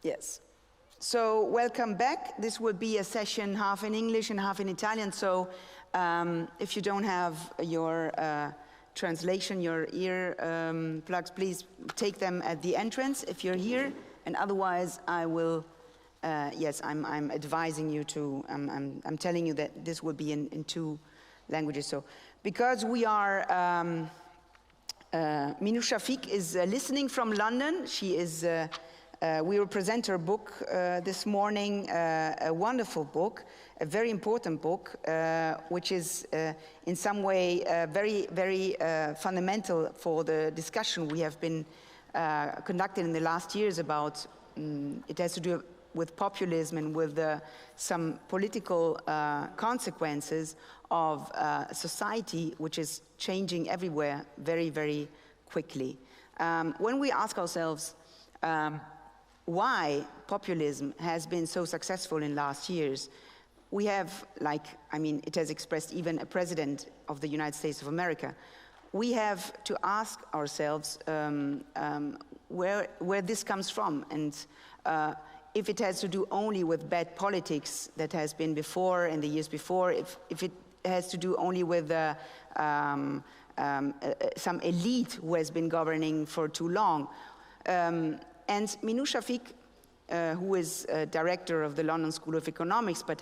Yes. So welcome back. This will be a session half in English and half in Italian. So if you don't have your translation, your ear plugs, please take them at the entrance if you're here. And otherwise, I will, yes, I'm advising you to, I'm telling you that this will be in 2 languages. So because we are, Minouche Shafik is listening from London. She is, we will present her book this morning, a wonderful book, a very important book, which is in some way very, very fundamental for the discussion we have been conducting in the last years about, it has to do with populism and with some political consequences of society which is changing everywhere very, very quickly. When we ask ourselves, why populism has been so successful in last years, we have, like, I mean, it has expressed even a president of the United States of America. We have to ask ourselves where this comes from, and if it has to do only with bad politics that has been before in the years before, if it has to do only with some elite who has been governing for too long. And Minouche Shafik, who is director of the London School of Economics, but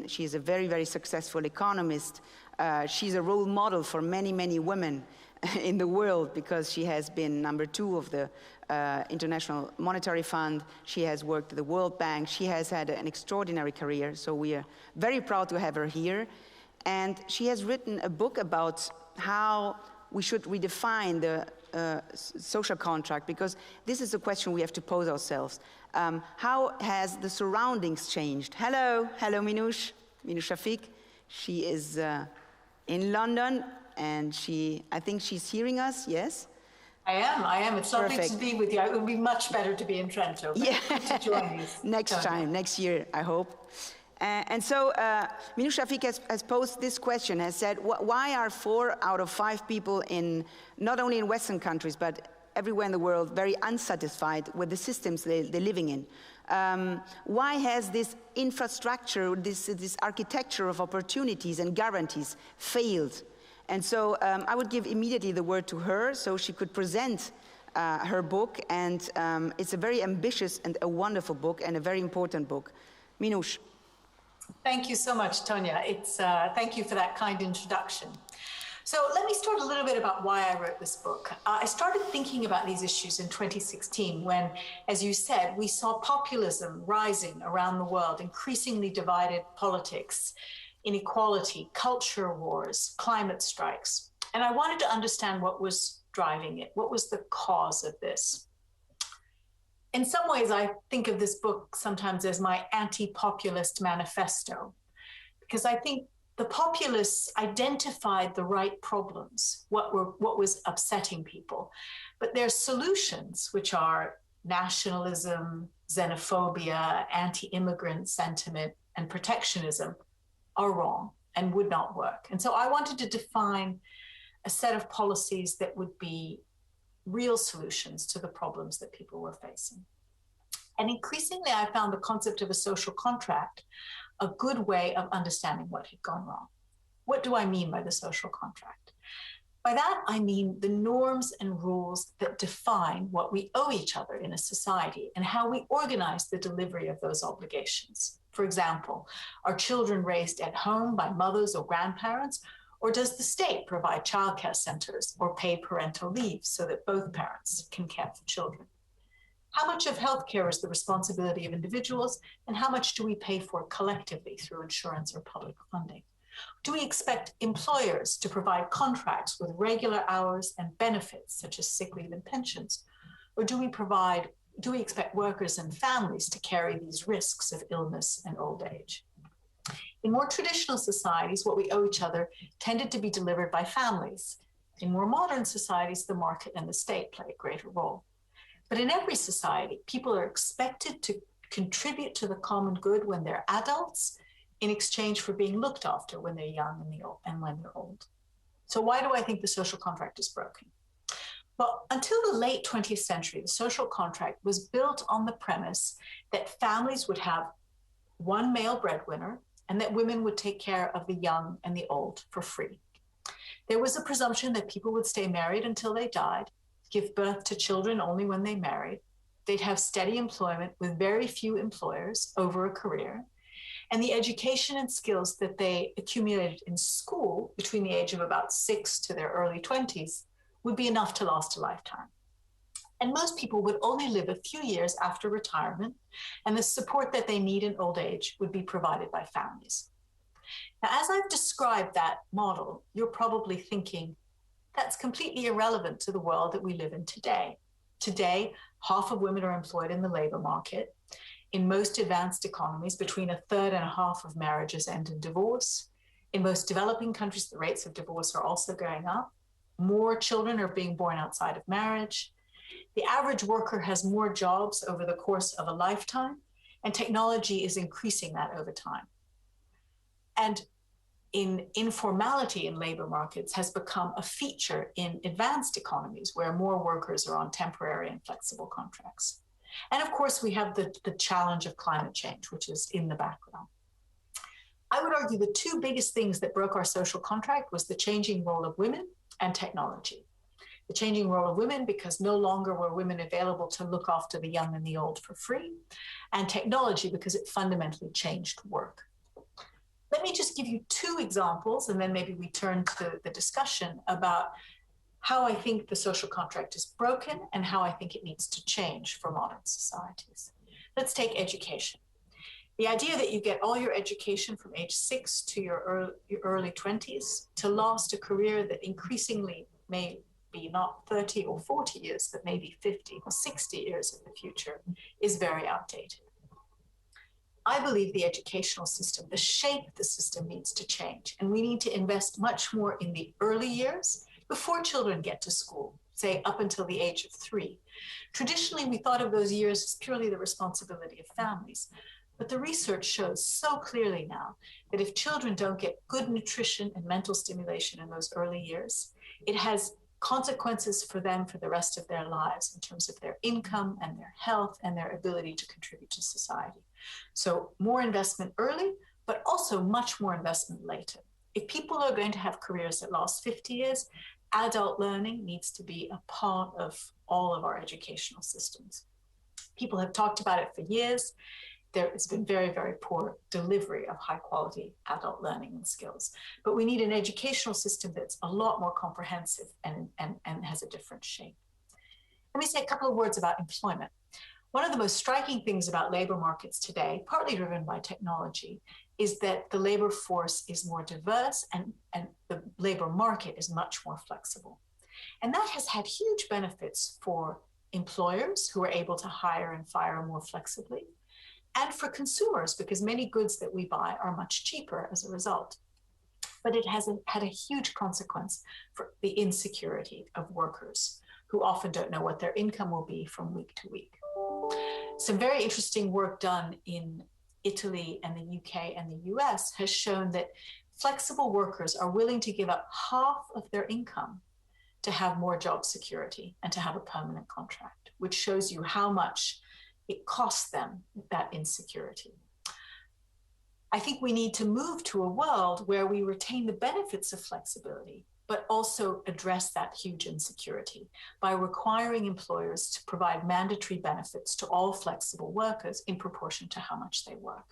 she is a very, very successful economist. She's a role model for many, many women in the world because she has been #2 of the International Monetary Fund. She has worked at the World Bank. She has had an extraordinary career, so we are very proud to have her here. And she has written a book about how we should redefine the social contract, because this is a question we have to pose ourselves. How has the surroundings changed? Hello, Minouche Shafik. She is in London, and I think she's hearing us, yes? I am. It's lovely to be with you. It would be much better to be in Trento, but yeah. Good to join you. Next year, I hope. And so Minouche Shafik has posed this question, has said, why are 4 out of 5 people not only in Western countries, but everywhere in the world, very unsatisfied with the systems they're living in? Why has this infrastructure, this architecture of opportunities and guarantees failed? And so I would give immediately the word to her so she could present her book. And it's a very ambitious and a wonderful book and a very important book. Minouche. Thank you so much, Tonia. Thank you for that kind introduction. So let me start a little bit about why I wrote this book. I started thinking about these issues in 2016 when, as you said, we saw populism rising around the world, increasingly divided politics, inequality, culture wars, climate strikes. And I wanted to understand what was driving it. What was the cause of this? In some ways, I think of this book sometimes as my anti-populist manifesto, because I think the populists identified the right problems, what was upsetting people, but their solutions, which are nationalism, xenophobia, anti-immigrant sentiment, and protectionism, are wrong and would not work. And so I wanted to define a set of policies that would be real solutions to the problems that people were facing. And increasingly, I found the concept of a social contract a good way of understanding what had gone wrong. What do I mean by the social contract? By that, I mean the norms and rules that define what we owe each other in a society and how we organize the delivery of those obligations. For example, are children raised at home by mothers or grandparents, or does the state provide childcare centers or pay parental leave so that both parents can care for children? How much of healthcare is the responsibility of individuals, and how much do we pay for collectively through insurance or public funding? Do we expect employers to provide contracts with regular hours and benefits such as sick leave and pensions? Or do we expect workers and families to carry these risks of illness and old age? In more traditional societies, what we owe each other tended to be delivered by families. In more modern societies, the market and the state play a greater role. But in every society, people are expected to contribute to the common good when they're adults in exchange for being looked after when they're young and when they're old. So why do I think the social contract is broken? Well, until the late 20th century, the social contract was built on the premise that families would have one male breadwinner and that women would take care of the young and the old for free. There was a presumption that people would stay married until they died, give birth to children only when they married. They'd have steady employment with very few employers over a career. And the education and skills that they accumulated in school between the age of about 6 to their early 20s would be enough to last a lifetime. And most people would only live a few years after retirement, and the support that they need in old age would be provided by families. Now, as I've described that model, you're probably thinking, that's completely irrelevant to the world that we live in today. Today, half of women are employed in the labor market. In most advanced economies, between a third and a half of marriages end in divorce. In most developing countries, the rates of divorce are also going up. More children are being born outside of marriage. The average worker has more jobs over the course of a lifetime, and technology is increasing that over time. And informality in labor markets has become a feature in advanced economies where more workers are on temporary and flexible contracts. And of course, we have the challenge of climate change, which is in the background. I would argue the two biggest things that broke our social contract was the changing role of women and technology. The changing role of women because no longer were women available to look after the young and the old for free, and technology because it fundamentally changed work. Let me just give you two examples, and then maybe we turn to the discussion about how I think the social contract is broken and how I think it needs to change for modern societies. Let's take education. The idea that you get all your education from age 6 to your early 20s to last a career that increasingly may be not 30 or 40 years, but maybe 50 or 60 years in the future is very outdated. I believe the educational system, the shape of the system needs to change, and we need to invest much more in the early years before children get to school, say up until the age of 3. Traditionally, we thought of those years as purely the responsibility of families, but the research shows so clearly now that if children don't get good nutrition and mental stimulation in those early years, it has consequences for them for the rest of their lives in terms of their income and their health and their ability to contribute to society. So more investment early, but also much more investment later. If people are going to have careers that last 50 years, adult learning needs to be a part of all of our educational systems. People have talked about it for years. There has been very, very poor delivery of high quality adult learning and skills. But we need an educational system that's a lot more comprehensive and has a different shape. Let me say a couple of words about employment. One of the most striking things about labor markets today, partly driven by technology, is that the labor force is more diverse and the labor market is much more flexible. And that has had huge benefits for employers who are able to hire and fire more flexibly, and for consumers, because many goods that we buy are much cheaper as a result. But it has had a huge consequence for the insecurity of workers who often don't know what their income will be from week to week. Some very interesting work done in Italy and the UK and the US has shown that flexible workers are willing to give up half of their income to have more job security and to have a permanent contract, which shows you how much it costs them, that insecurity. I think we need to move to a world where we retain the benefits of flexibility, but also address that huge insecurity by requiring employers to provide mandatory benefits to all flexible workers in proportion to how much they work.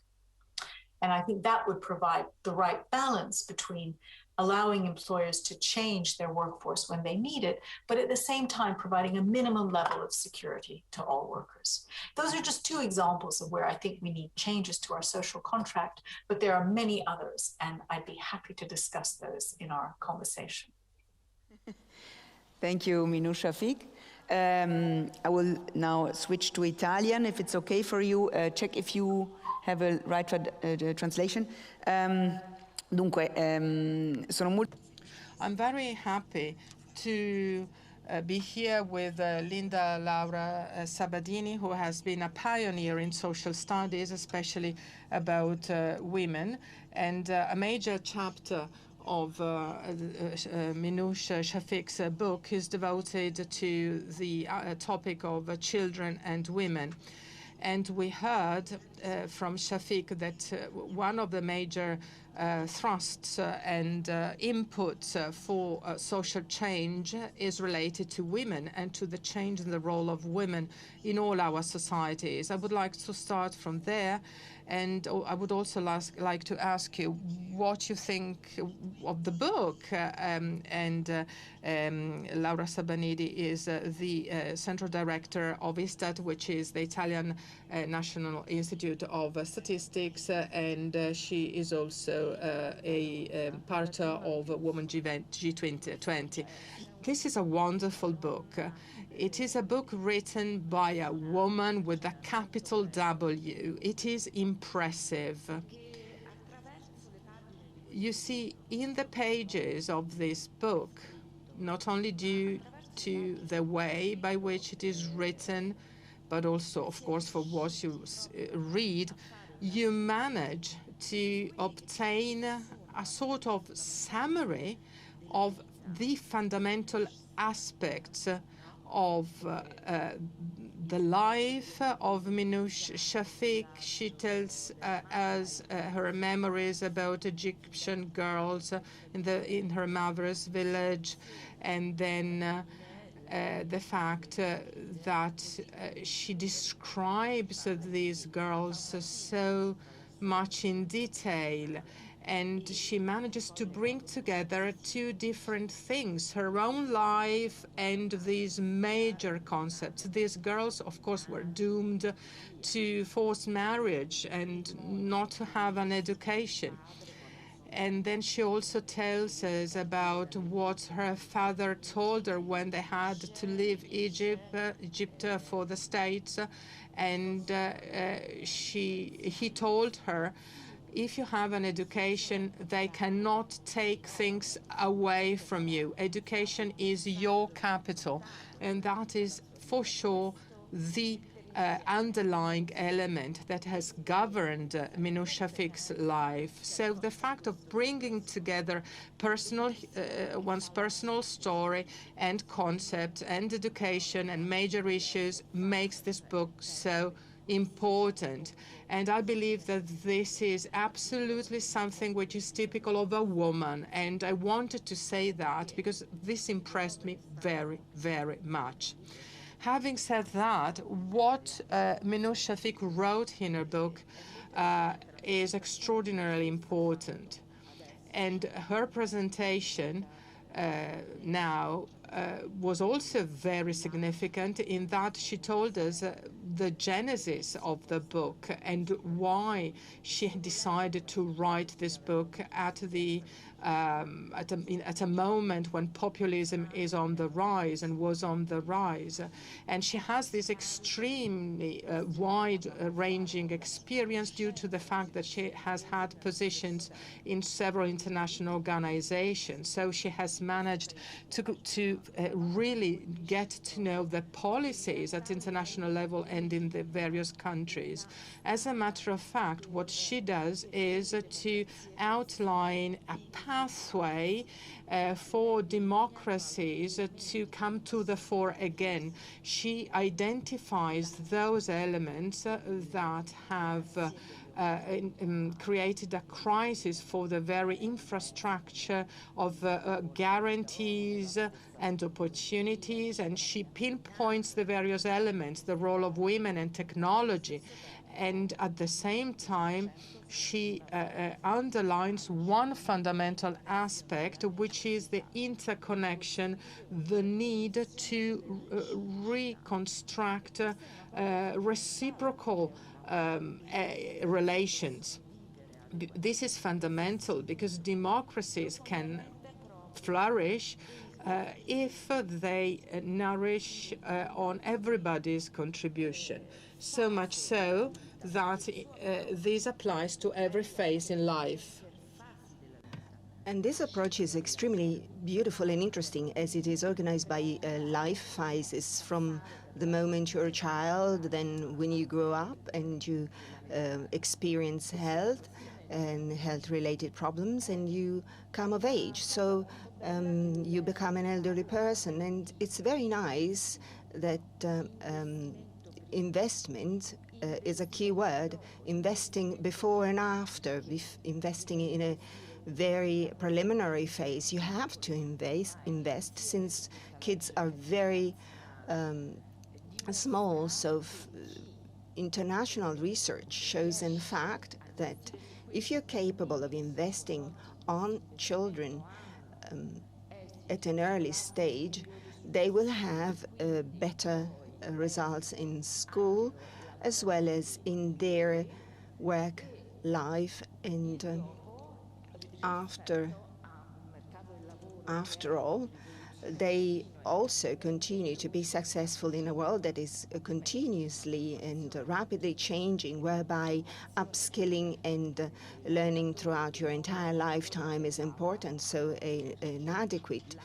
And I think that would provide the right balance between allowing employers to change their workforce when they need it, but at the same time providing a minimum level of security to all workers. Those are just two examples of where I think we need changes to our social contract, but there are many others, and I'd be happy to discuss those in our conversation. Thank you, MINOUCHE, SHAFIK. I will now switch to Italian, if it's okay for you. Check if you have a right translation. Dunque, sono molto... I'm very happy to be here with Linda Laura Sabadini, who has been a pioneer in social studies, especially about women, and a major chapter of Minouche Shafik's book is devoted to the topic of children and women. And we heard from Shafik that one of the major thrusts and inputs for social change is related to women and to the change in the role of women in all our societies. I would like to start from there, and I would also like to ask you what you think of the book. Laura Sabbanini is the Central Director of ISTAT, which is the Italian National Institute of Statistics, and she is also a part of Women G20. This is a wonderful book. It is a book written by a woman with a capital W. It is impressive. You see, in the pages of this book, not only due to the way by which it is written, but also, of course, for what you read, you manage to obtain a sort of summary of the fundamental aspects of the life of Minouche Shafik. She tells us her memories about Egyptian girls in her mother's village, and then the fact that she describes these girls so much in detail, and she manages to bring together two different things, her own life and these major concepts. These girls, of course, were doomed to forced marriage and not to have an education. And then she also tells us about what her father told her when they had to leave Egypt for the States. And he told her, if you have an education, they cannot take things away from you. Education is your capital. And that is for sure the underlying element that has governed Minouche Shafik's life. So the fact of bringing together one's personal story and concept and education and major issues makes this book so important. And I believe that this is absolutely something which is typical of a woman. And I wanted to say that because this impressed me very, very much. Having said that, what Minouche Shafik wrote in her book is extraordinarily important. And her presentation now was also very significant in that she told us the genesis of the book and why she decided to write this book at a moment when populism is on the rise and was on the rise. And she has this extremely wide-ranging experience due to the fact that she has had positions in several international organizations. So she has managed to really get to know the policies at international level and in the various countries. As a matter of fact, what she does is to outline a pathway for democracies to come to the fore again. She identifies those elements that have created a crisis for the very infrastructure of guarantees and opportunities, and she pinpoints the various elements, the role of women and technology. And at the same time, she underlines one fundamental aspect, which is the interconnection, the need to reconstruct reciprocal relations. This is fundamental because democracies can flourish if they nourish on everybody's contribution. So much so that this applies to every phase in life. And this approach is extremely beautiful and interesting, as it is organized by life phases, from the moment you're a child, then when you grow up and you experience health, and health-related problems, and you come of age. So you become an elderly person, and it's very nice that investment is a key word, investing before and after, investing in a very preliminary phase. You have to invest since kids are very small. So international research shows, in fact, that if you're capable of investing on children at an early stage, they will have better results in school as well as in their work life. And after all, they also continue to be successful in a world that is continuously and rapidly changing, whereby upskilling and learning throughout your entire lifetime is important. So an adequate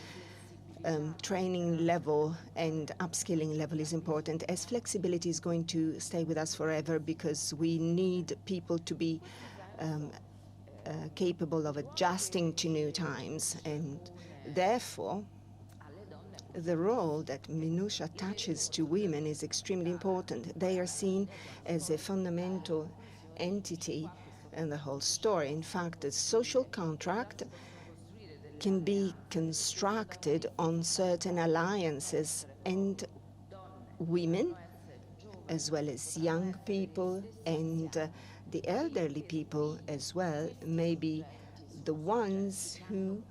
training level and upskilling level is important, as flexibility is going to stay with us forever, because we need people to be capable of adjusting to new times. And therefore, the role that MINOUCHE attaches to women is extremely important. They are seen as a fundamental entity in the whole story. In fact, the social contract can be constructed on certain alliances, and women, as well as young people and the elderly people as well, may be the ones who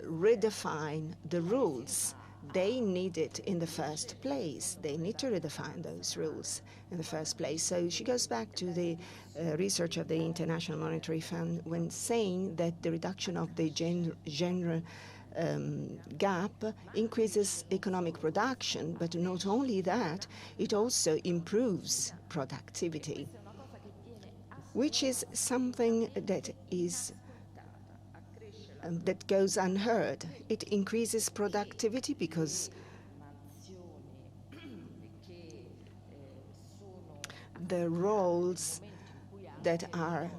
redefine the rules. They need it in the first place. They need to redefine those rules in the first place. So she goes back to the research of the International Monetary Fund when saying that the reduction of the gender gap increases economic production, but not only that, it also improves productivity, which is something that is that goes unheard. It increases productivity because the roles that are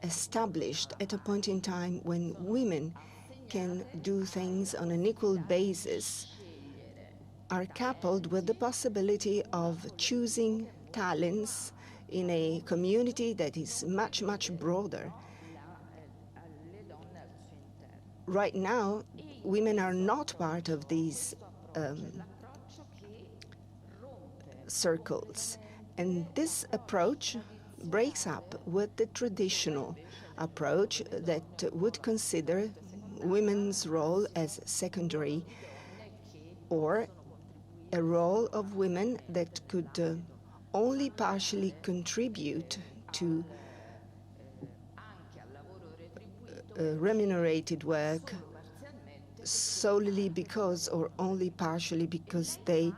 established at a point in time when women can do things on an equal basis are coupled with the possibility of choosing talents in a community that is much, much broader. Right now, women are not part of these circles, and this approach breaks up with the traditional approach that would consider women's role as secondary, or a role of women that could only partially contribute to remunerated work solely because, or only partially because, they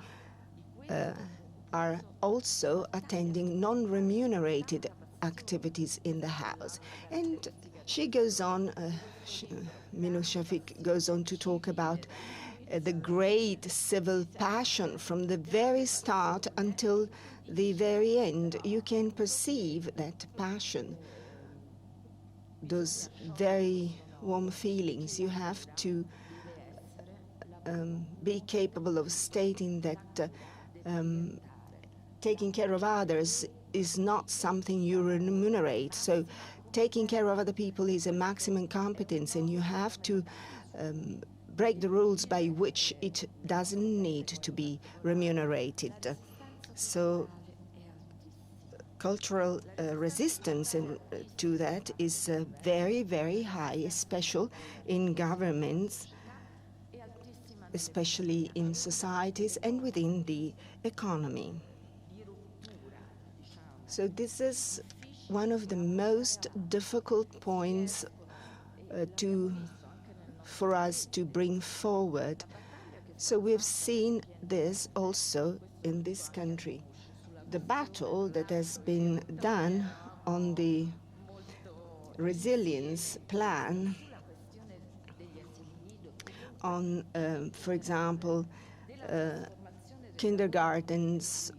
are also attending non-remunerated activities in the house. And she goes on, MINOUCHE SHAFIK goes on to talk about the great civil passion from the very start until the very end. You can perceive that passion, those very warm feelings. You have to be capable of stating that taking care of others is not something you remunerate. So taking care of other people is a maximum competence, and you have to break the rules by which it doesn't need to be remunerated. So cultural resistance to that is very, very high, especially in governments, especially in societies and within the economy. So this is one of the most difficult points for us to bring forward. So we've seen this also in this country. The battle that has been done on the resilience plan on, for example, kindergartens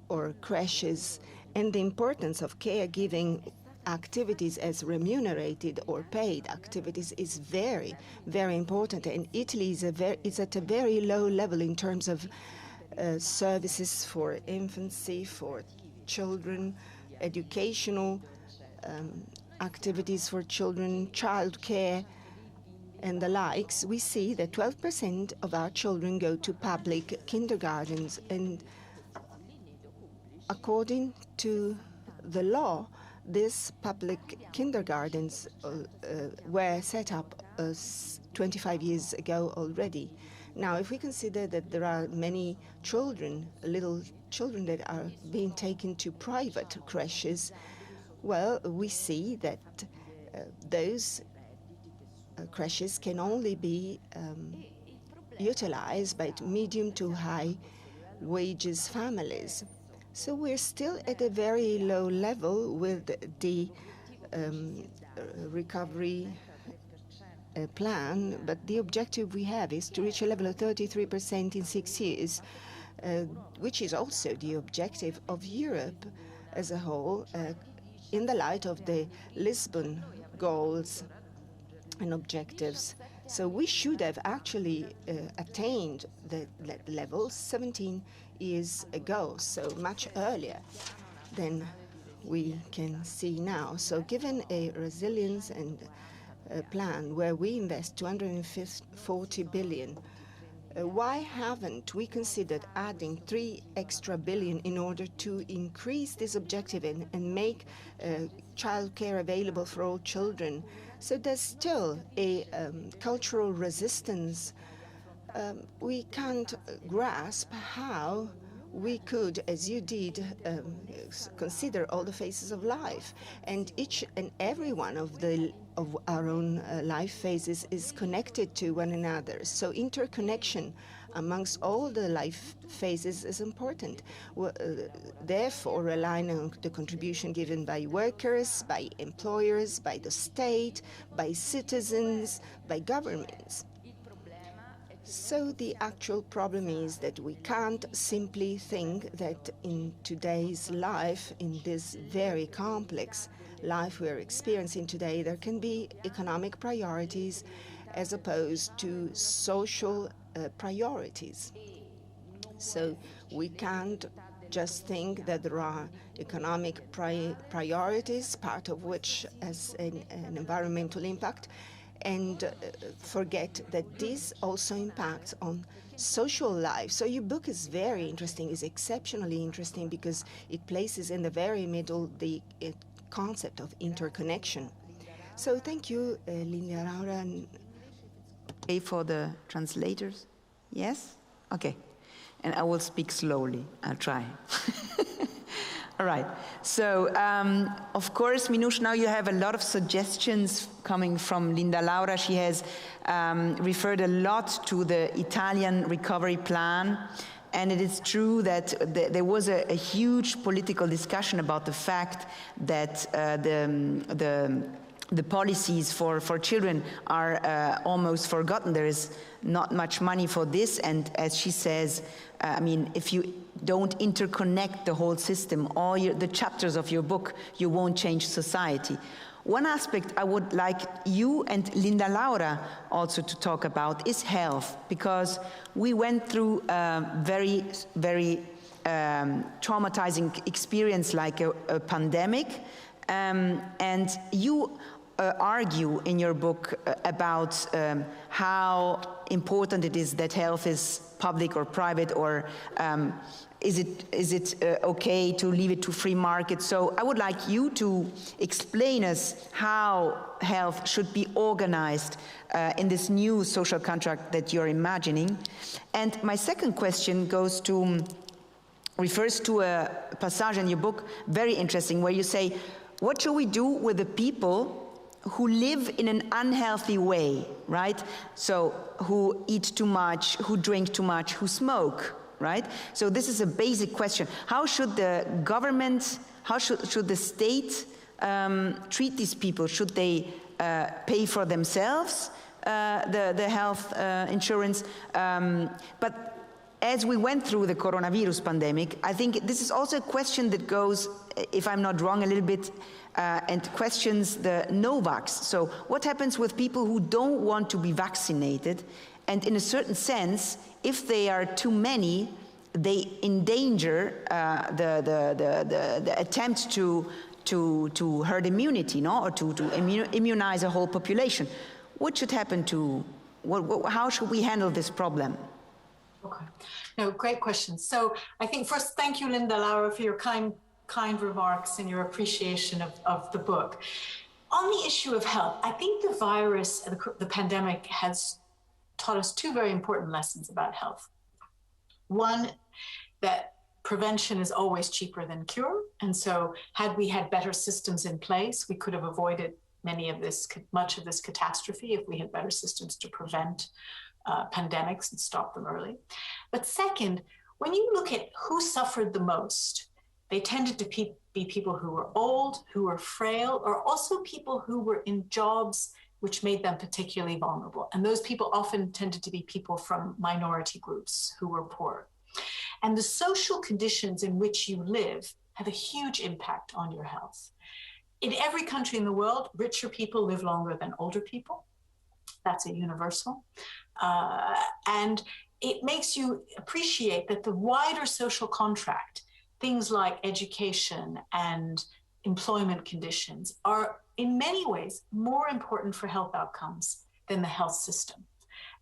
or creches, and the importance of caregiving activities as remunerated or paid activities is very, very important. And Italy is at a very low level in terms of services for infancy, for children, educational activities for children, childcare, and the likes. We see that 12% of our children go to public kindergartens, and according to the law, these public kindergartens were set up 25 years ago already. Now, if we consider that there are many children, little children that are being taken to private creches, well, we see that those creches can only be utilized by medium to high wages families. So we're still at a very low level with the recovery plan, but the objective we have is to reach a level of 33% in 6 years, which is also the objective of Europe as a whole, in the light of the Lisbon goals and objectives. So we should have actually attained that level 17 years ago, so much earlier than we can see now. So given a resilience and plan where we invest 240 billion, why haven't we considered adding 3 extra billion in order to increase this objective and make childcare available for all children? So there's still a cultural resistance. We can't grasp how we could, as you did, consider all the phases of life, and each and every one of our own life phases is connected to one another. So interconnection amongst all the life phases is important. Therefore, relying on the contribution given by workers, by employers, by the state, by citizens, by governments. So the actual problem is that we can't simply think that in today's life, in this very complex life we're experiencing today, there can be economic priorities as opposed to social priorities. So we can't just think that there are economic priorities, part of which has an environmental impact, and forget that this also impacts on social life. So your book is very interesting, is exceptionally interesting, because it places in the very middle the concept of interconnection. So thank you, Linda Laura. Okay, for the translators? Yes? Okay. And I will speak slowly. I'll try. All right. So, of course, Minouche, now you have a lot of suggestions coming from Linda Laura. She has referred a lot to the Italian recovery plan. And it is true that there was a huge political discussion about the fact that the policies for children are almost forgotten. There is not much money for this, and as she says, I mean, if you don't interconnect the whole system, all the chapters of your book, you won't change society. One aspect I would like you and Linda Laura also to talk about is health, because we went through a very, very traumatizing experience like a pandemic, and you argue in your book about how important it is that health is public or private, or is it okay to leave it to free market? So I would like you to explain us how health should be organized in this new social contract that you're imagining. And my second question refers to a passage in your book, very interesting, where you say, what should we do with the people who live in an unhealthy way, right? So who eat too much, who drink too much, who smoke, right? So this is a basic question. How should the government, how should the state treat these people? Should they pay for themselves the health insurance? But as we went through the coronavirus pandemic, I think this is also a question that goes, if I'm not wrong, a little bit and questions the no-vax. So what happens with people who don't want to be vaccinated? And in a certain sense, if they are too many, they endanger the attempt to herd immunity, no? Or to immunize a whole population. What should happen to, how should we handle this problem? Okay, no, great question. So I think first, thank you, Linda Laura, for your kind remarks and your appreciation of the book. On the issue of health, I think the virus, the pandemic has taught us two very important lessons about health. One, that prevention is always cheaper than cure. And so had we had better systems in place, we could have avoided much of this catastrophe if we had better systems to prevent pandemics and stop them early. But second, when you look at who suffered the most, they tended to be people who were old, who were frail, or also people who were in jobs which made them particularly vulnerable. And those people often tended to be people from minority groups who were poor. And the social conditions in which you live have a huge impact on your health. In every country in the world, richer people live longer than older people. That's a universal. And it makes you appreciate that the wider social contract, things like education and employment conditions, are in many ways more important for health outcomes than the health system.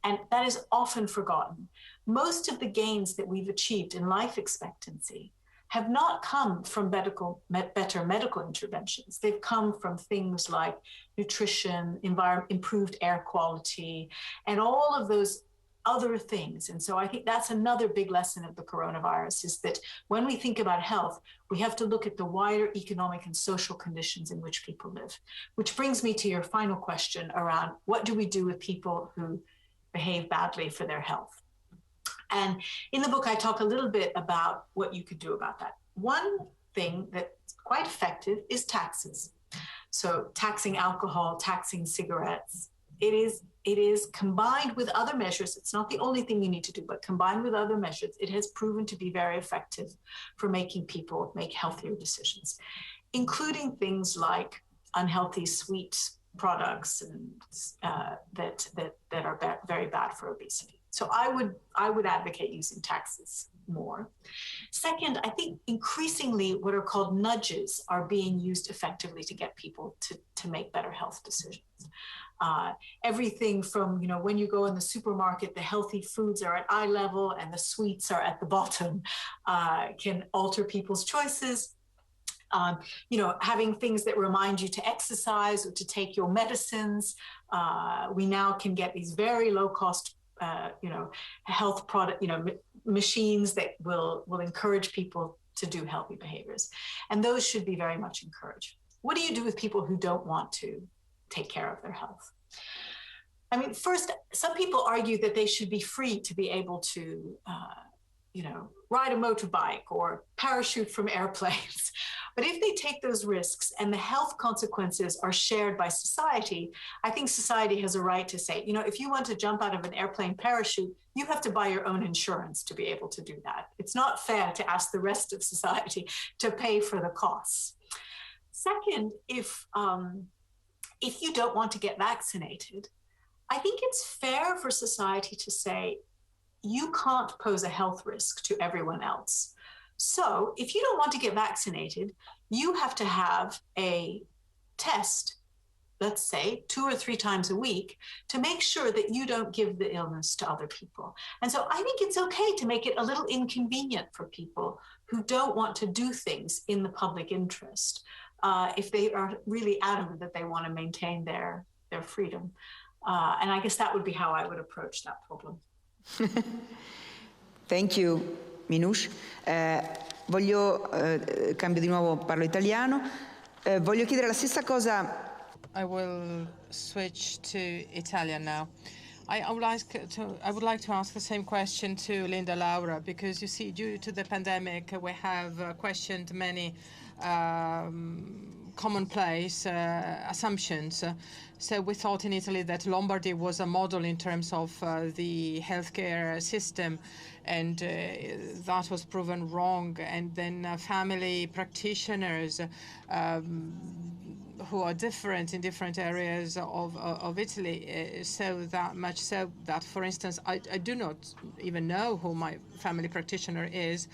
And that is often forgotten. Most of the gains that we've achieved in life expectancy have not come from better medical interventions. They've come from things like nutrition, improved air quality, and all of those other things. And so I think that's another big lesson of the coronavirus, is that when we think about health, we have to look at the wider economic and social conditions in which people live. Which brings me to your final question around what do we do with people who behave badly for their health? And in the book, I talk a little bit about what you could do about that. One thing that's quite effective is taxes. So taxing alcohol, taxing cigarettes. It is combined with other measures. It's not the only thing you need to do, but combined with other measures, it has proven to be very effective for making people make healthier decisions, including things like unhealthy sweet products and that are very bad for obesity. So I would advocate using taxes more. Second, I think increasingly what are called nudges are being used effectively to get people to make better health decisions. Everything from, when you go in the supermarket, the healthy foods are at eye level and the sweets are at the bottom, can alter people's choices. Having things that remind you to exercise or to take your medicines. We now can get these very low cost, health product, machines that will encourage people to do healthy behaviors. And those should be very much encouraged. What do you do with people who don't want to take care of their health? I mean, first, some people argue that they should be free to be able to, ride a motorbike or parachute from airplanes. But if they take those risks and the health consequences are shared by society, I think society has a right to say, if you want to jump out of an airplane parachute, you have to buy your own insurance to be able to do that. It's not fair to ask the rest of society to pay for the costs. Second, if you don't want to get vaccinated, I think it's fair for society to say, you can't pose a health risk to everyone else. So if you don't want to get vaccinated, you have to have a test, let's say 2 or 3 times a week, to make sure that you don't give the illness to other people. And so I think it's okay to make it a little inconvenient for people who don't want to do things in the public interest, if they are really adamant that they want to maintain their freedom. And I guess that would be how I would approach that problem. Thank you, Minouche. Cambio di nuovo, parlo italiano. Voglio chiedere la stessa cosa. I will switch to Italian now. I would like to ask the same question to Linda Laura, because you see, due to the pandemic, we have questioned many commonplace assumptions. So we thought in Italy that Lombardy was a model in terms of the healthcare system, and that was proven wrong. And then family practitioners who are different in different areas of Italy, so that much so that, for instance, I do not even know who my family practitioner is.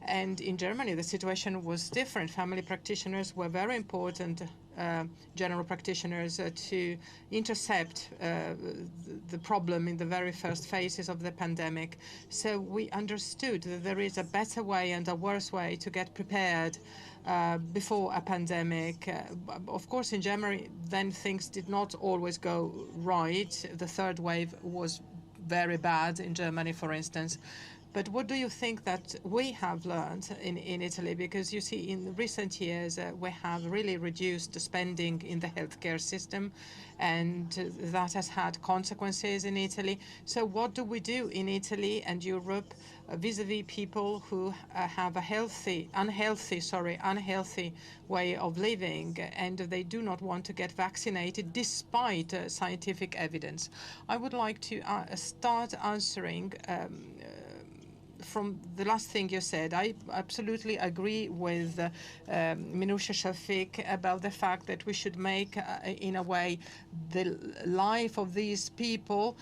And in Germany, the situation was different. Family practitioners were very important general practitioners to intercept the problem in the very first phases of the pandemic. So we understood that there is a better way and a worse way to get prepared before a pandemic. Of course, in January, then things did not always go right. The third wave was very bad in Germany, for instance. But what do you think that we have learned in Italy? Because you see, in recent years, we have really reduced spending in the healthcare system, and that has had consequences in Italy. So what do we do in Italy and Europe vis-a-vis people who have a unhealthy way of living, and they do not want to get vaccinated despite scientific evidence? I would like to start answering from the last thing you said. I absolutely agree with MINOUCHE SHAFIK about the fact that we should make, in a way, the life of these people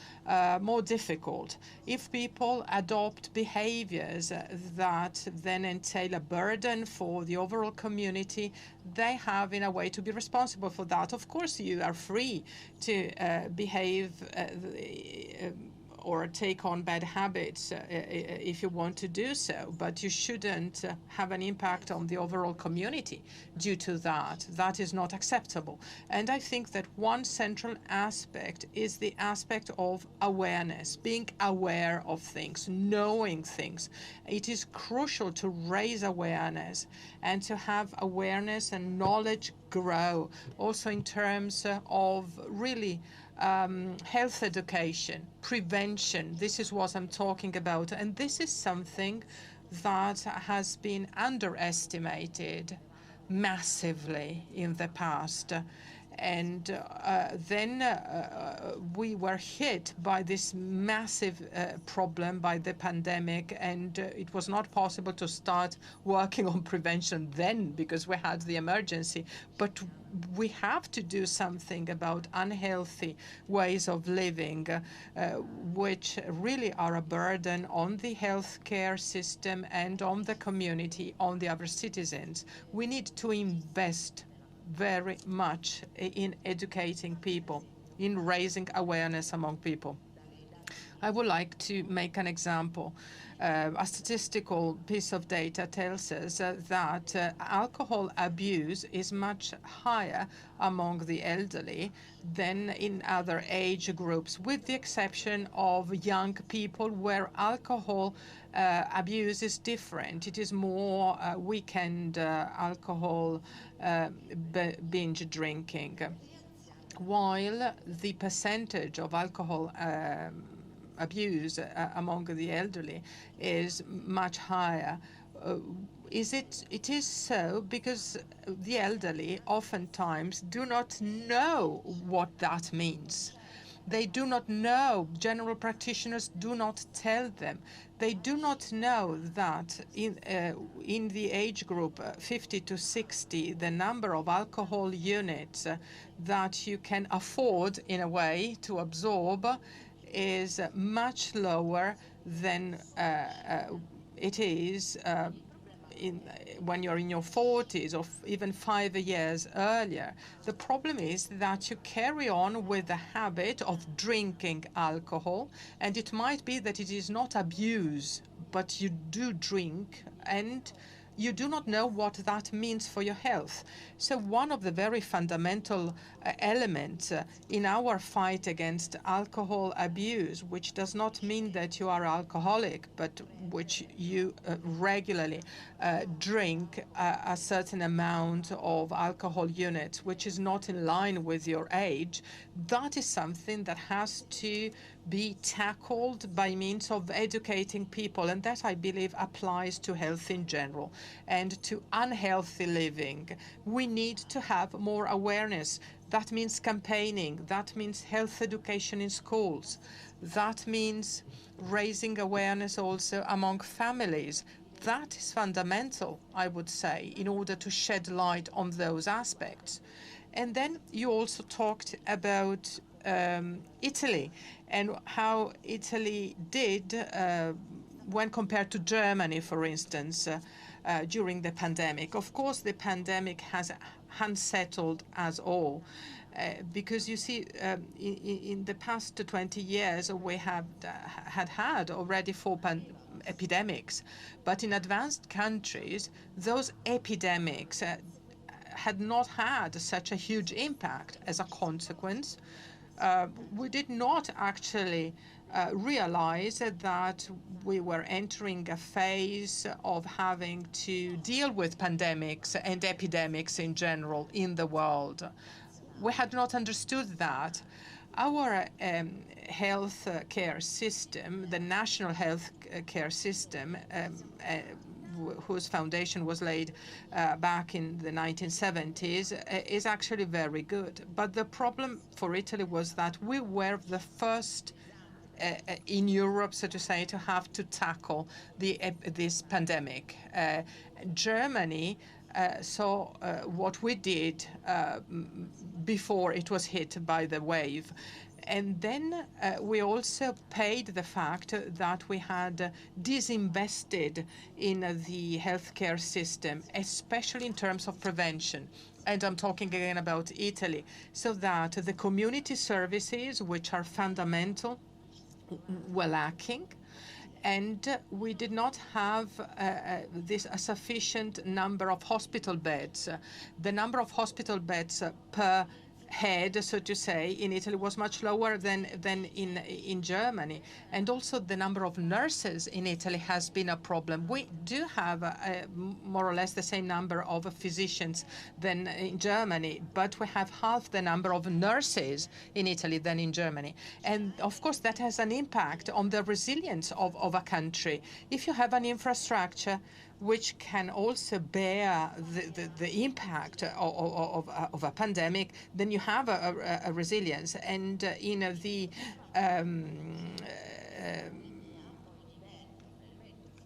more difficult. If people adopt behaviors that then entail a burden for the overall community, they have, in a way, to be responsible for that. Of course, you are free to behave or take on bad habits if you want to do so, but you shouldn't have an impact on the overall community due to that. That is not acceptable. And I think that one central aspect is the aspect of awareness, being aware of things, knowing things. It is crucial to raise awareness and to have awareness and knowledge grow, also in terms of really health education, prevention. This is what I'm talking about. And this is something that has been underestimated massively in the past. And then we were hit by this massive problem, by the pandemic, and it was not possible to start working on prevention then because we had the emergency. But we have to do something about unhealthy ways of living, which really are a burden on the healthcare system and on the community, on the other citizens. We need to invest very much in educating people, in raising awareness among people. I would like to make an example. A statistical piece of data tells us that alcohol abuse is much higher among the elderly than in other age groups, with the exception of young people, where alcohol abuse is different. It is more weekend alcohol binge drinking, while the percentage of alcohol abuse among the elderly is much higher. It is so because the elderly oftentimes do not know what that means. They do not know. General practitioners do not tell them. They do not know that in the age group 50 to 60, the number of alcohol units that you can afford, in a way, to absorb is much lower than it is when you're in your 40s or even 5 years earlier. The problem is that you carry on with the habit of drinking alcohol, and it might be that it is not abuse, but you do drink, and you do not know what that means for your health. So one of the very fundamental elements in our fight against alcohol abuse, which does not mean that you are alcoholic, but which you regularly drink a certain amount of alcohol units, which is not in line with your age, that is something that has to be tackled by means of educating people. And that, I believe, applies to health in general and to unhealthy living. We need to have more awareness. That means campaigning. That means health education in schools. That means raising awareness also among families. That is fundamental, I would say, in order to shed light on those aspects. And then you also talked about Italy and how Italy did when compared to Germany, for instance, during the pandemic. Of course, the pandemic has unsettled us all. Because you see, in the past 20 years, we have had already 4 epidemics. But in advanced countries, those epidemics had not had such a huge impact. As a consequence, we did not actually realize that we were entering a phase of having to deal with pandemics and epidemics in general in the world. We had not understood that. Our health care system, the national health care system, whose foundation was laid back in the 1970s, is actually very good. But the problem for Italy was that we were the first in Europe, so to say, to have to tackle this pandemic. Germany saw what we did before it was hit by the wave. And then we also paid the fact that we had disinvested in the healthcare system, especially in terms of prevention. And I'm talking again about Italy, so that the community services, which are fundamental, were lacking. And we did not have a sufficient number of hospital beds. The number of hospital beds per head, so to say, in Italy was much lower than in Germany. And also the number of nurses in Italy has been a problem. We do have more or less the same number of physicians than in Germany, but we have half the number of nurses in Italy than in Germany. And of course that has an impact on the resilience of a country. If you have an infrastructure which can also bear the impact of a pandemic, then you have a resilience. And in the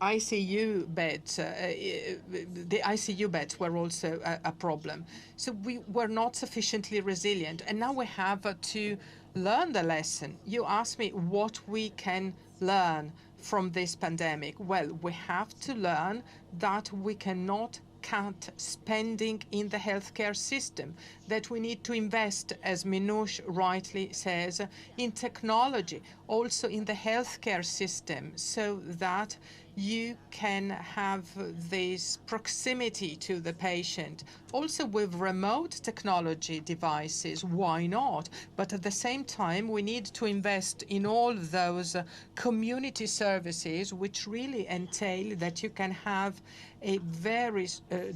ICU beds, the ICU beds were also a problem. So we were not sufficiently resilient. And now we have to learn the lesson. You asked me what we can learn from this pandemic. Well, we have to learn that we cannot cut spending in the healthcare system, that we need to invest, as MINOUCHE rightly says, in technology, also in the healthcare system, so that you can have this proximity to the patient. Also with remote technology devices, why not? But at the same time, we need to invest in all those community services which really entail that you can have a very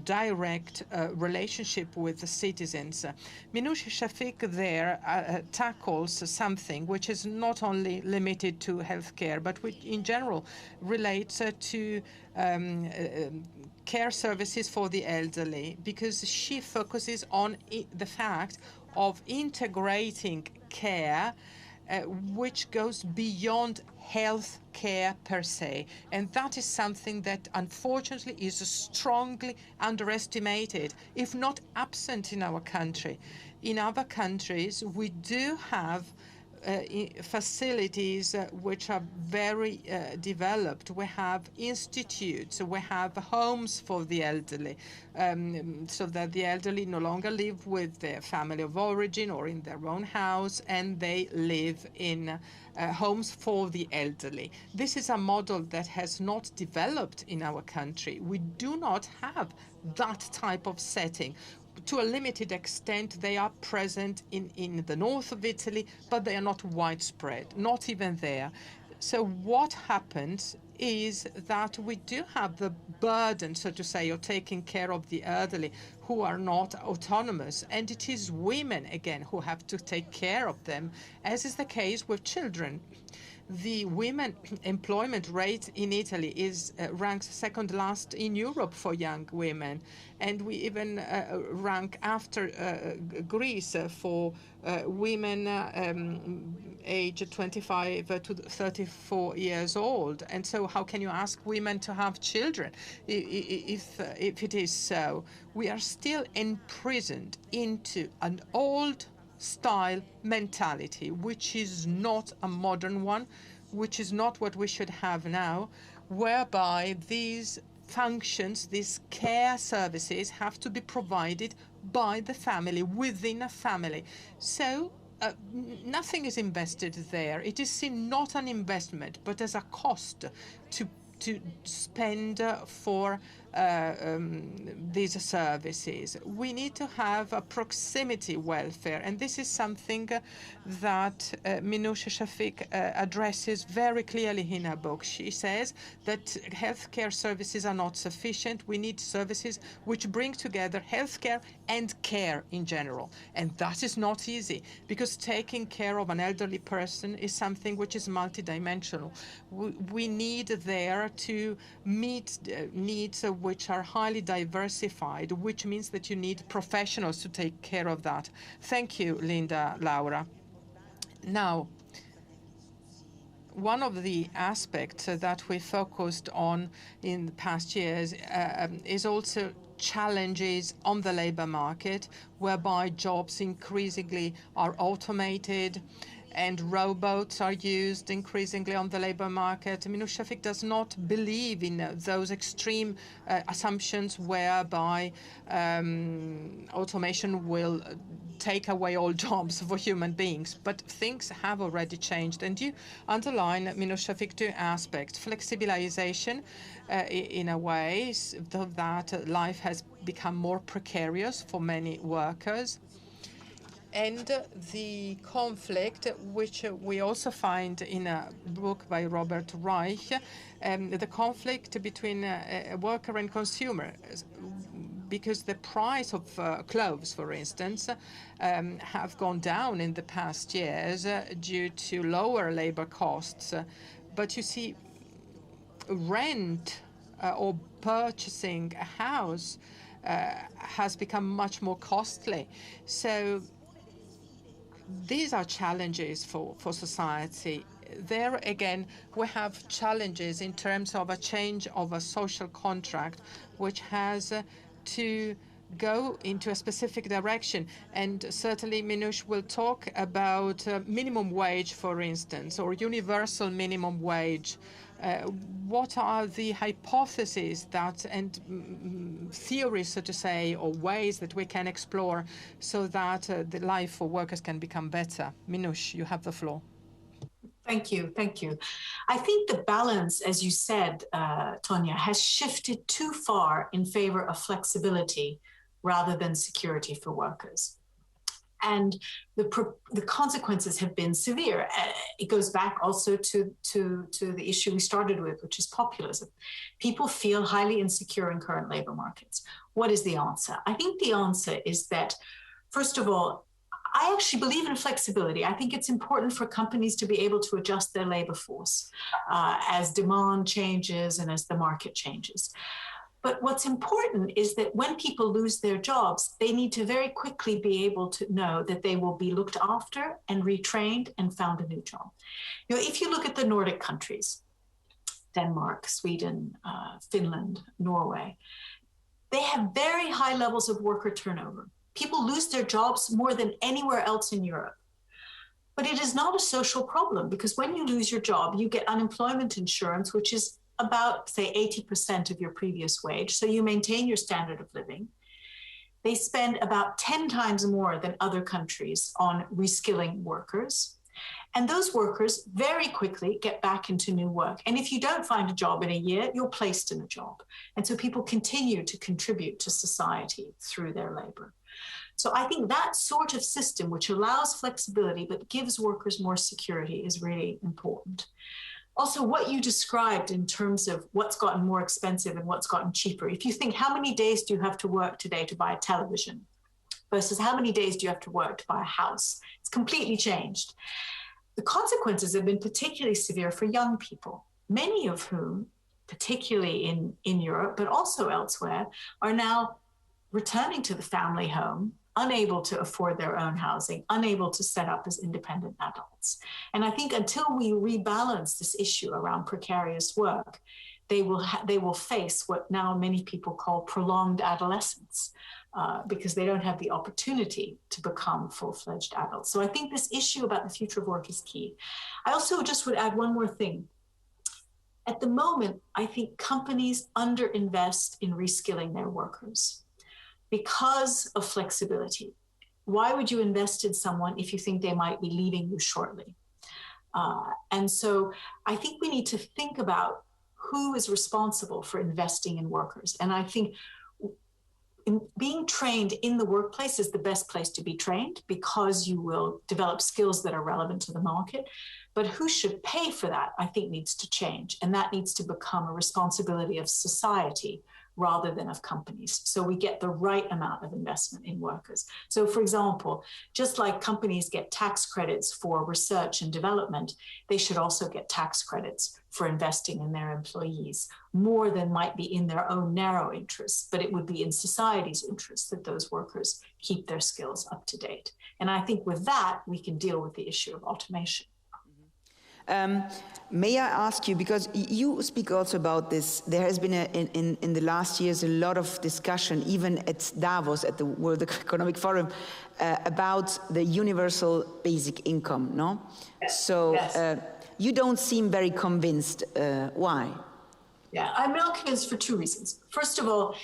direct relationship with the citizens. MINOUCHE SHAFIK there tackles something which is not only limited to healthcare, but which in general relates to care services for the elderly, because she focuses on the fact of integrating care which goes beyond health care per se. And that is something that unfortunately is strongly underestimated, if not absent in our country. In other countries, we do have facilities which are very developed. We have institutes, we have homes for the elderly, so that the elderly no longer live with their family of origin or in their own house, and they live in homes for the elderly. This is a model that has not developed in our country. We do not have that type of setting. To a limited extent, they are present in the north of Italy, but they are not widespread, not even there. So what happens is that we do have the burden, so to say, of taking care of the elderly who are not autonomous. And it is women, again, who have to take care of them, as is the case with children. The women employment rate in Italy is ranks second last in Europe for young women, and we even rank after Greece for women aged 25 to 34 years old. And so how can you ask women to have children if it is so? We are still imprisoned into an old style mentality, which is not a modern one, which is not what we should have now, whereby these functions, these care services have to be provided by the family, within a family. So nothing is invested there. It is seen not an investment, but as a cost to spend for these services. We need to have a proximity welfare, and this is something that MINOUCHE SHAFIK addresses very clearly in her book. She says that healthcare services are not sufficient. We need services which bring together healthcare and care in general, and that is not easy, because taking care of an elderly person is something which is multidimensional. We need there to meet needs which are highly diversified, which means that you need professionals to take care of that. Thank you, Linda Laura. Now, one of the aspects that we focused on in the past years is also challenges on the labor market, whereby jobs increasingly are automated and robots are used increasingly on the labor market. MINOUCHE SHAFIK does not believe in those extreme assumptions whereby automation will take away all jobs for human beings. But things have already changed, and you underline, MINOUCHE SHAFIK, two aspects: flexibilization in a way so that life has become more precarious for many workers, and the conflict, which we also find in a book by Robert Reich, the conflict between a worker and consumer, because the price of clothes, for instance, have gone down in the past years due to lower labor costs. But you see, rent or purchasing a house has become much more costly. So these are challenges for society. There again, we have challenges in terms of a change of a social contract, which has to go into a specific direction. And certainly MINOUCHE will talk about minimum wage, for instance, or universal minimum wage. What are the hypotheses that and theories, so to say, or ways that we can explore so that the life for workers can become better? MINOUCHE, you have the floor. Thank you. Thank you. I think the balance, as you said, Tonia, has shifted too far in favor of flexibility rather than security for workers. And the consequences have been severe. It goes back also to the issue we started with, which is populism. People feel highly insecure in current labor markets. What is the answer? I think the answer is that, first of all, I actually believe in flexibility. I think it's important for companies to be able to adjust their labor force as demand changes and as the market changes. But what's important is that when people lose their jobs, they need to very quickly be able to know that they will be looked after and retrained and found a new job. You know, if you look at the Nordic countries, Denmark, Sweden, Finland, Norway, they have very high levels of worker turnover. People lose their jobs more than anywhere else in Europe. But it is not a social problem, because when you lose your job, you get unemployment insurance, which is about, say, 80% of your previous wage. So you maintain your standard of living. They spend about 10 times more than other countries on reskilling workers. And those workers very quickly get back into new work. And if you don't find a job in a year, you're placed in a job. And so people continue to contribute to society through their labor. So I think that sort of system, which allows flexibility but gives workers more security, is really important. also what you described in terms of what's gotten more expensive and what's gotten cheaper. If you think, how many days do you have to work today to buy a television versus how many days do you have to work to buy a house? It's completely changed. The consequences have been particularly severe for young people, many of whom, particularly in Europe, but also elsewhere, are now returning to the family home, unable to afford their own housing, unable to set up as independent adults. And I think until we rebalance this issue around precarious work, they will face what now many people call prolonged adolescence, because they don't have the opportunity to become full-fledged adults. So I think this issue about the future of work is key. I also just would add one more thing. At the moment, I think companies underinvest in reskilling their workers because of flexibility. Why would you invest in someone if you think they might be leaving you shortly? And so I think we need to think about who is responsible for investing in workers. And I think being trained in the workplace is the best place to be trained because you will develop skills that are relevant to the market. But who should pay for that, I think, needs to change. And that needs to become a responsibility of society rather than of companies. So we get the right amount of investment in workers. So for example, just like companies get tax credits for research and development, they should also get tax credits for investing in their employees, more than might be in their own narrow interests, but it would be in society's interest that those workers keep their skills up to date. And I think with that, we can deal with the issue of automation. May I ask you, because you speak also about this, there has been in the last years a lot of discussion, even at Davos, at the World Economic Forum, about the universal basic income, no? Yes. So Yes. You don't seem very convinced. Why? Yeah, I'm not convinced for two reasons. First of all,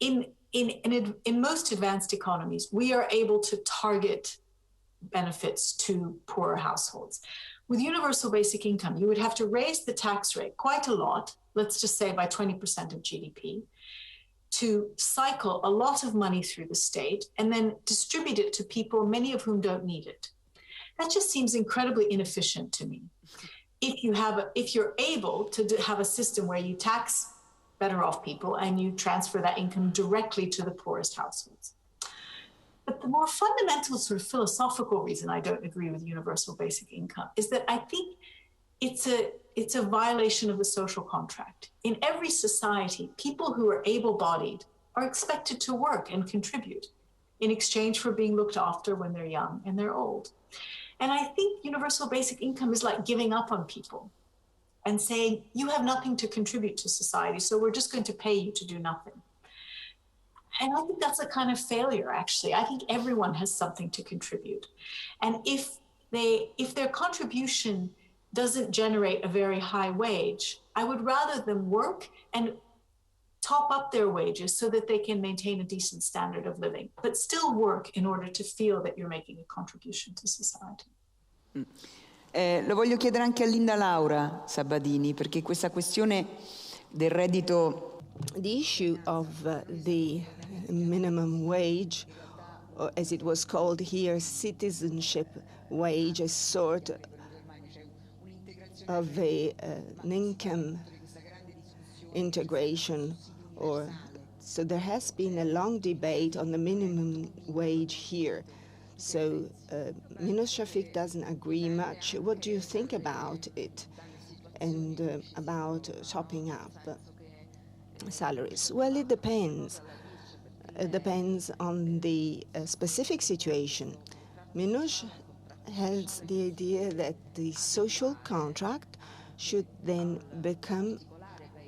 in most advanced economies, we are able to target benefits to poorer households. With universal basic income, you would have to raise the tax rate quite a lot, let's just say by 20% of GDP, to cycle a lot of money through the state and then distribute it to people, many of whom don't need it. That just seems incredibly inefficient to me. If you're able to have a system where you tax better off people and you transfer that income directly to the poorest households. But the more fundamental sort of philosophical reason I don't agree with universal basic income is that I think it's a violation of the social contract. In every society, people who are able-bodied are expected to work and contribute in exchange for being looked after when they're young and they're old. And I think universal basic income is like giving up on people and saying, you have nothing to contribute to society, so we're just going to pay you to do nothing. And I think that's a kind of failure, actually. I think everyone has something to contribute. And if their contribution doesn't generate a very high wage, I would rather them work and top up their wages so that they can maintain a decent standard of living, but still work in order to feel that you're making a contribution to society. Lo voglio chiedere anche a Linda Laura Sabbadini, perché questa questione del reddito... The issue of the minimum wage, or as it was called here, citizenship wage, a sort of an income integration, so there has been a long debate on the minimum wage here. So SHAFIK doesn't agree much. What do you think about it and about topping up salaries? Well, it depends. It depends on the specific situation. MINOUCHE has the idea that the social contract should then become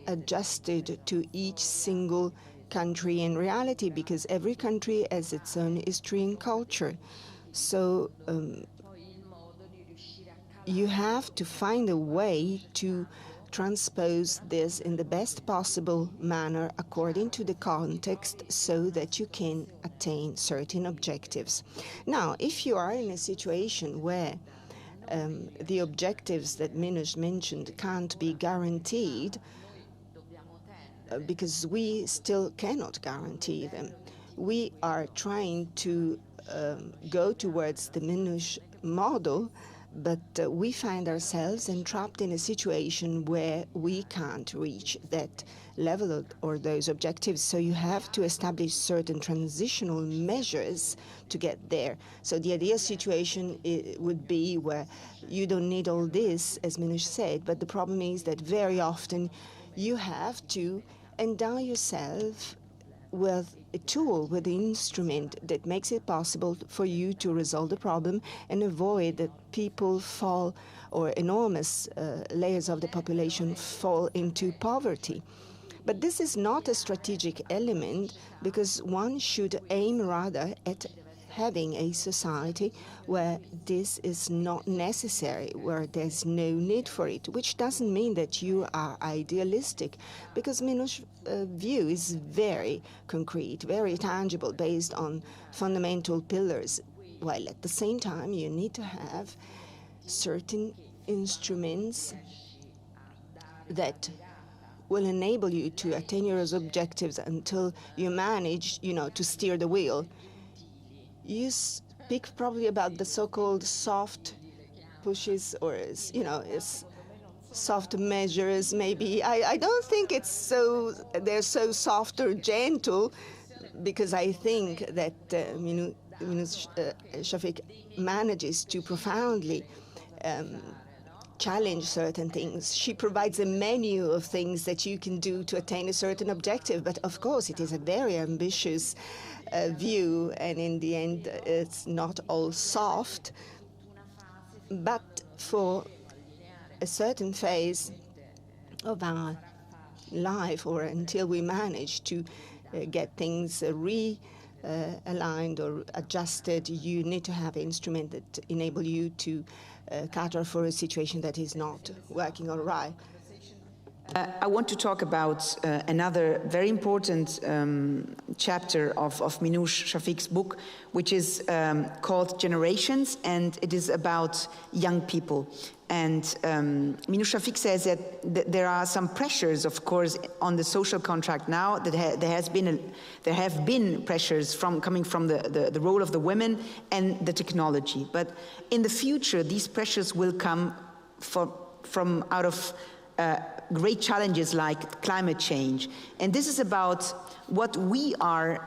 adjusted to each single country in reality, because every country has its own history and culture. So you have to find a way to transpose this in the best possible manner according to the context so that you can attain certain objectives. Now, if you are in a situation where the objectives that MINOUCHE mentioned can't be guaranteed, because we still cannot guarantee them, we are trying to go towards the MINOUCHE model, But we find ourselves entrapped in a situation where we can't reach that level or those objectives. So you have to establish certain transitional measures to get there. So the ideal situation would be where you don't need all this, as Minouche said, but the problem is that very often you have to endow yourself with a tool, with an instrument that makes it possible for you to resolve the problem and avoid that people fall, or enormous layers of the population fall into poverty. But this is not a strategic element, because one should aim rather at having a society where this is not necessary, where there's no need for it, which doesn't mean that you are idealistic, because Minouche's view is very concrete, very tangible, based on fundamental pillars, while at the same time you need to have certain instruments that will enable you to attain your objectives until you manage, to steer the wheel. You speak probably about the so-called soft pushes, or soft measures, maybe. I don't think they're so soft or gentle, because I think that Shafik manages to profoundly challenge certain things. She provides a menu of things that you can do to attain a certain objective, but of course it is a very ambitious view, and in the end it's not all soft. But for a certain phase of our life, or until we manage to get things realigned or adjusted, you need to have an instrument that enable you to cater for a situation that is not working all right. I want to talk about another very important chapter of Minouche Shafik's book, which is called Generations, and it is about young people. And Minouche Shafik says that there are some pressures, of course, on the social contract now. That there have been pressures coming from the role of the women and the technology. But in the future, these pressures will come from out of great challenges like climate change. And this is about what we are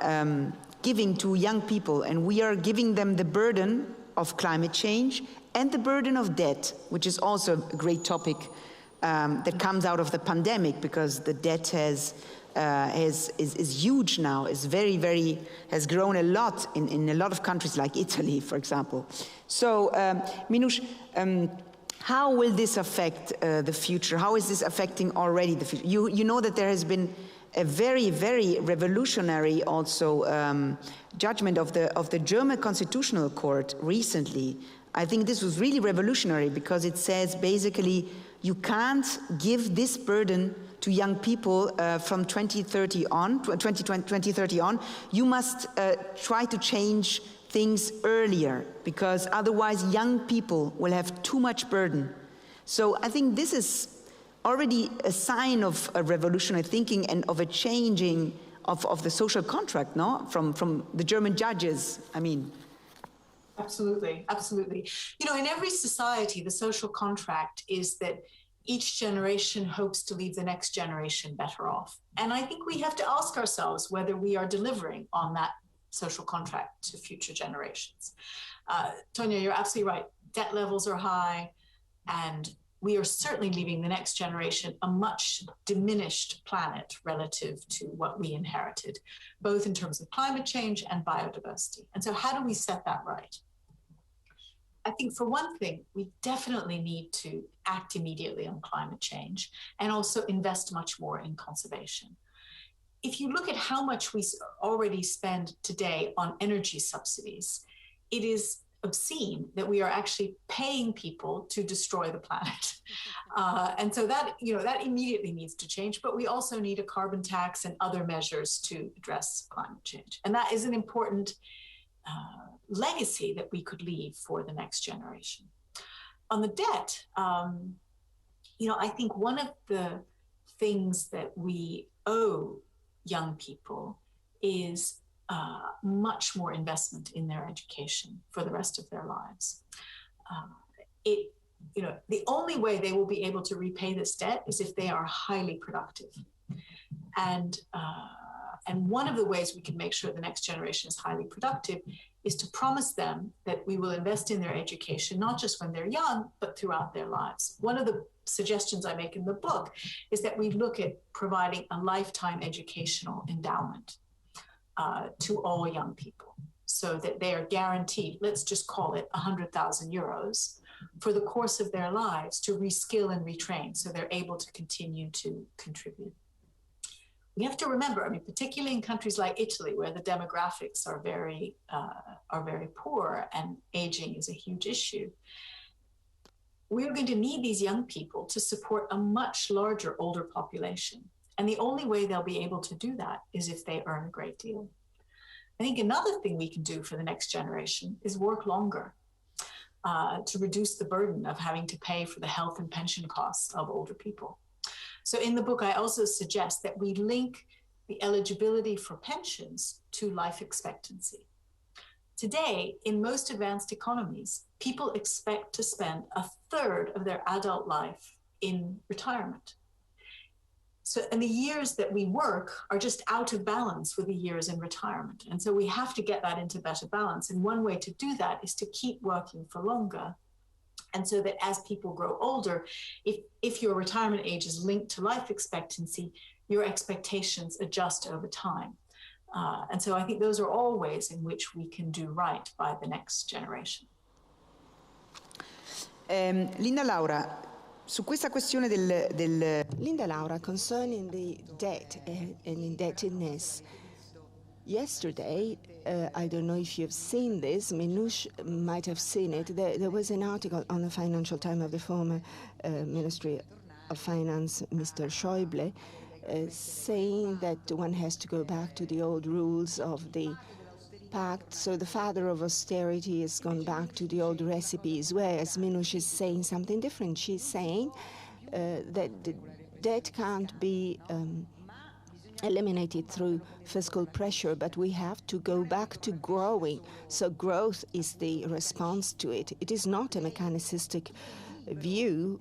giving to young people, and we are giving them the burden of climate change and the burden of debt, which is also a great topic that comes out of the pandemic, because the debt is huge now, has grown a lot in a lot of countries like Italy, for example. So, Minouche, how will this affect the future? How is this affecting already the future? You know that there has been a very, very revolutionary also judgment of the German Constitutional Court recently. I think this was really revolutionary, because it says basically you can't give this burden to young people from 2030 on. You must try to change things earlier, because otherwise young people will have too much burden. So I think this is already a sign of a revolutionary thinking and of a changing of the social contract, no? From the German judges, I mean. Absolutely, absolutely. In every society, the social contract is that each generation hopes to leave the next generation better off. And I think we have to ask ourselves whether we are delivering on that social contract to future generations. Tonia, you're absolutely right. Debt levels are high, and we are certainly leaving the next generation a much diminished planet relative to what we inherited, both in terms of climate change and biodiversity. And so how do we set that right? I think for one thing, we definitely need to act immediately on climate change and also invest much more in conservation. If you look at how much we already spend today on energy subsidies, it is obscene that we are actually paying people to destroy the planet. And so that immediately needs to change, but we also need a carbon tax and other measures to address climate change. And that is an important legacy that we could leave for the next generation. On the debt, I think one of the things that we owe young people is much more investment in their education for the rest of their lives. the only way they will be able to repay this debt is if they are highly productive. And one of the ways we can make sure the next generation is highly productive is to promise them that we will invest in their education, not just when they're young, but throughout their lives. One of the suggestions I make in the book is that we look at providing a lifetime educational endowment to all young people, so that they are guaranteed, let's just call it 100,000 euros for the course of their lives to reskill and retrain, so they're able to continue to contribute. We have to remember, I mean, particularly in countries like Italy, where the demographics are very poor and aging is a huge issue, we're going to need these young people to support a much larger older population. And the only way they'll be able to do that is if they earn a great deal. I think another thing we can do for the next generation is work longer to reduce the burden of having to pay for the health and pension costs of older people. So in the book, I also suggest that we link the eligibility for pensions to life expectancy. Today, in most advanced economies, people expect to spend a third of their adult life in retirement. So, and the years that we work are just out of balance with the years in retirement. And so we have to get that into better balance. And one way to do that is to keep working for longer. And so that as people grow older, if your retirement age is linked to life expectancy, your expectations adjust over time. And so I think those are all ways in which we can do right by the next generation. Linda Laura, su questa questione Linda Laura, concerning the debt and indebtedness, yesterday, I don't know if you've seen this, MINOUCHE might have seen it, there was an article on the Financial Times of the former Ministry of Finance, Mr. Schäuble, saying that one has to go back to the old rules of the pact. So the father of austerity has gone back to the old recipes, whereas MINOUCHE is saying something different. She's saying that the debt can't be eliminated through fiscal pressure, but we have to go back to growing. So growth is the response to it. It is not a mechanicistic view,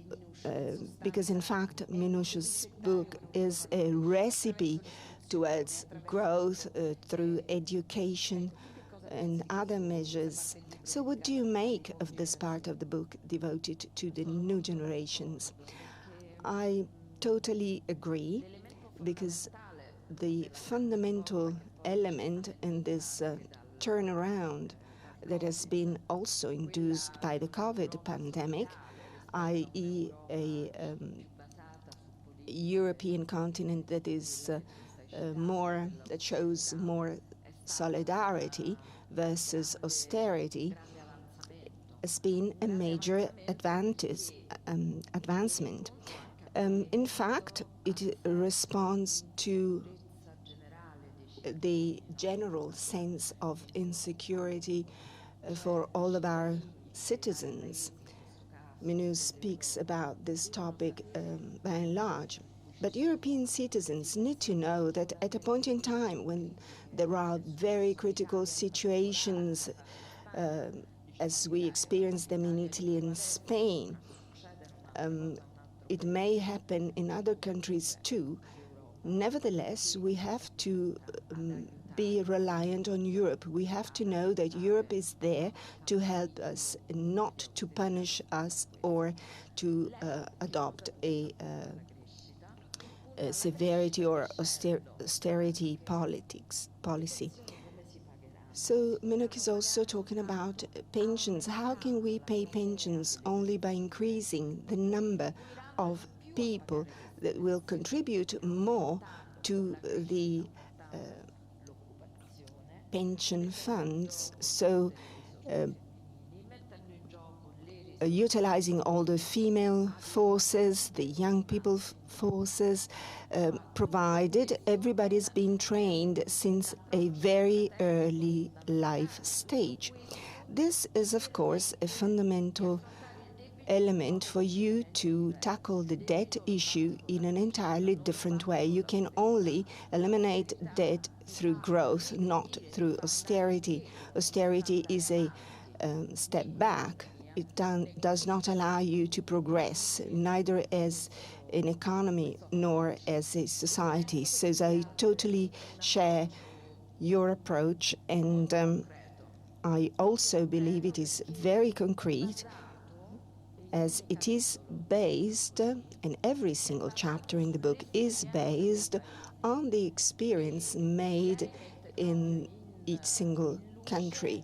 because in fact MINOUCHE's book is a recipe towards growth through education and other measures. So what do you make of this part of the book devoted to the new generations? I totally agree, because the fundamental element in this turnaround that has been also induced by the COVID pandemic, i.e. a European continent that is that shows more solidarity versus austerity, has been a major advancement. In fact, it responds to the general sense of insecurity for all of our citizens. MINOUCHE speaks about this topic by and large. But European citizens need to know that at a point in time when there are very critical situations, as we experience them in Italy and Spain, it may happen in other countries too. Nevertheless, we have to be reliant on Europe. We have to know that Europe is there to help us, not to punish us or to adopt a severity or austerity policy. So MINOUCHE is also talking about pensions. How can we pay pensions? Only by increasing the number of people that will contribute more to the pension funds. So utilizing all the female forces, the young people forces, provided everybody's been trained since a very early life stage. This is, of course, a fundamental element for you to tackle the debt issue in an entirely different way. You can only eliminate debt through growth, not through austerity. Austerity is a step back, it does not allow you to progress, neither as an economy nor as a society. So I totally share your approach, and I also believe it is very concrete, as it is based, and every single chapter in the book is based on the experience made in each single country.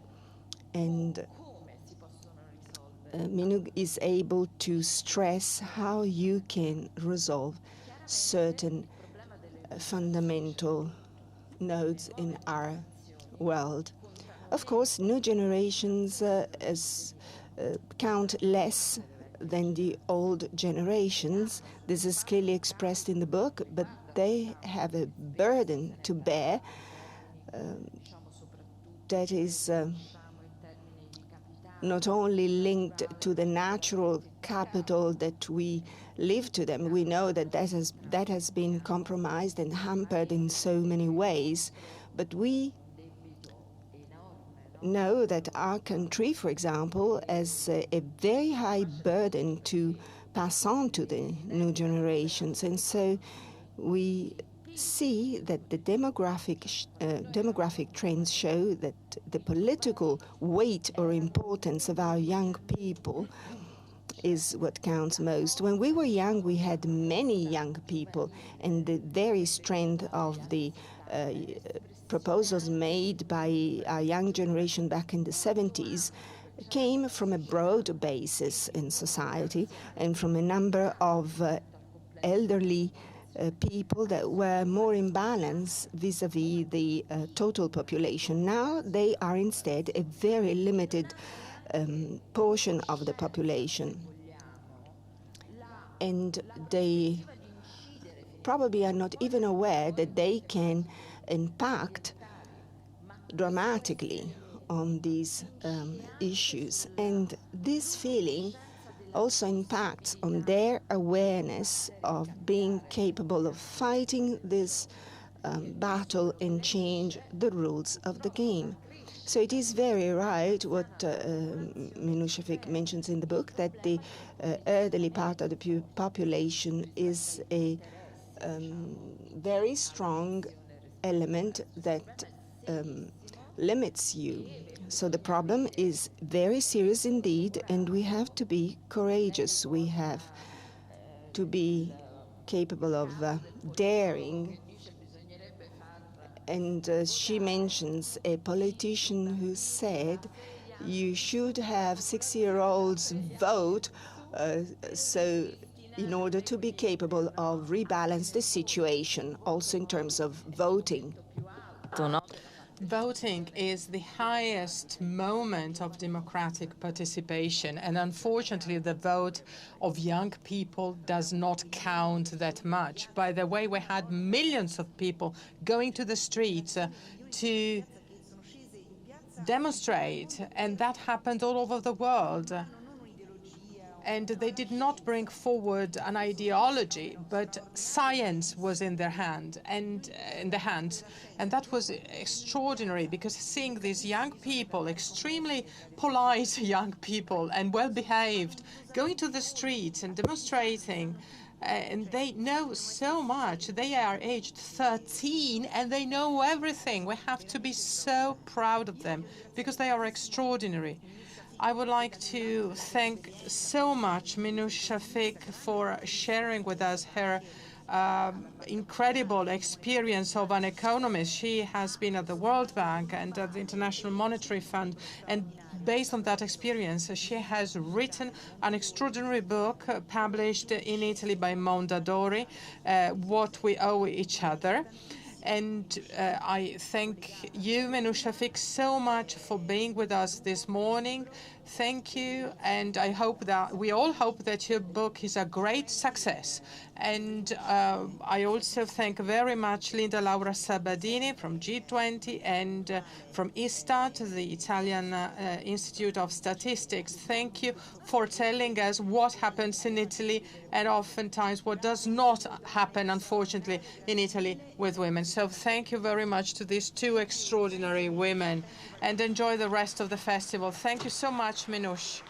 And Minouche is able to stress how you can resolve certain fundamental nodes in our world. Of course, new generations count less than the old generations. This is clearly expressed in the book, but they have a burden to bear that is not only linked to the natural capital that we leave to them. We know that that has been compromised and hampered in so many ways, but we know that our country, for example, has a very high burden to pass on to the new generations. And so we see that the demographic trends show that the political weight or importance of our young people is what counts most. When we were young, we had many young people, and the very strength of the proposals made by our young generation back in the 70s came from a broad basis in society and from a number of elderly people that were more in balance vis-à-vis the total population. Now they are instead a very limited portion of the population. And they probably are not even aware that they can impact dramatically on these issues. And this feeling also impacts on their awareness of being capable of fighting this battle and change the rules of the game. So it is very right what Minouche SHAFIK mentions in the book, that the elderly part of the population is a very strong element that limits you. So the problem is very serious indeed, and we have to be courageous. We have to be capable of daring. And she mentions a politician who said you should have 6-year-olds vote so in order to be capable of rebalance the situation, also in terms of voting. Voting is the highest moment of democratic participation, and unfortunately the vote of young people does not count that much. By the way, we had millions of people going to the streets to demonstrate, and that happened all over the world. And they did not bring forward an ideology, but science was in their hand and that was extraordinary, because seeing these young people, extremely polite young people and well-behaved, going to the streets and demonstrating, and they know so much. They are aged 13 and they know everything. We have to be so proud of them because they are extraordinary. I would like to thank so much Minouche SHAFIK for sharing with us her incredible experience of an economist. She has been at the World Bank and at the International Monetary Fund, and based on that experience, she has written an extraordinary book published in Italy by Mondadori, What We Owe Each Other. And I thank you, Minouche SHAFIK, so much for being with us this morning. Thank you, and I hope that we all hope that your book is a great success. And I also thank very much Linda Laura Sabadini from G20 and from ISTAT, the Italian Institute of Statistics. Thank you for telling us what happens in Italy and oftentimes what does not happen, unfortunately, in Italy with women. So thank you very much to these two extraordinary women, and enjoy the rest of the festival. Thank you so much, Minouche.